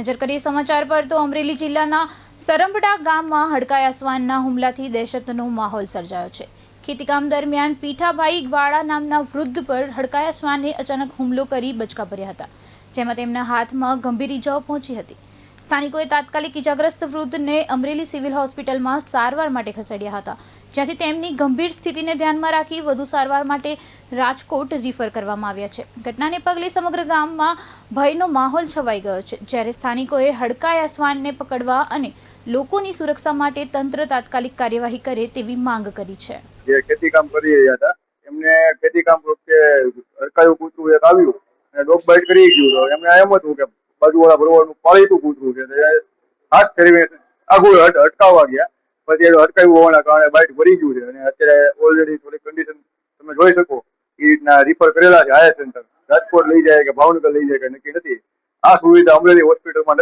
નજર કરીએ સમાચાર પર તો અમરેલી જિલ્લાના સરંબડા ગામમાં હડકાયા શ્વાનના હુમલાથી દહેશતનો માહોલ સર્જાયો છે। ખેતીકામ દરમિયાન પીઠાભાઈ વાળા નામના વૃદ્ધ પર હડકાયા શ્વાને અચાનક હુમલો કરી બચકા ભર્યા હતા, જેમાં તેમના હાથમાં ગંભીર ઇજાઓ પહોંચી હતી। સ્થાનિકોએ તાત્કાલિક ઇજાગ્રસ્ત વૃદ્ધને અમરેલી સિવિલ હોસ્પિટલમાં સારવાર માટે ખસેડ્યા હતા, જ્યાંથી તેમની ગંભીર સ્થિતિને ધ્યાનમાં રાખી વધુ સારવાર માટે રાજકોટ રિફર કરવામાં આવ્યા છે। ઘટનાને પગલે સમગ્ર ગામમાં ભયનો માહોલ છવાઈ ગયો છે, જ્યારે સ્થાનિકોએ હડકાયા શ્વાનને પકડવા અને લોકોની સુરક્ષા માટે તંત્ર તાત્કાલિક કાર્યવાહી કરે તેવી માંગ કરી છે। જે ખેતી કામ કરી રહ્યા હતા એમને ખેતી કામ વખતે હડકાયું કૂતરું એક આવ્યું અને ડોગ બાઇટ કરી ગયું, તો એમને એમ હતું કે બાજુવાળા ભરવાનું પાળીતું કૂતરું છે, હાથ ફેરવી આગળ અટકાવવા ગયા, પછી અટકાવ્યું હોવાના કારણે બાઇટ ભરી ગયું છે અને અત્યારે ઓલરેડી થોડી કન્ડિશન તમે જોઈ શકો એ રીતના રિફર કરેલા છે હાયર સેન્ટર, રાજકોટ લઈ જાય કે ભાવનગર લઈ જાય કે નક્કી નથી। આ સુવિધા અમરેલી હોસ્પિટલમાં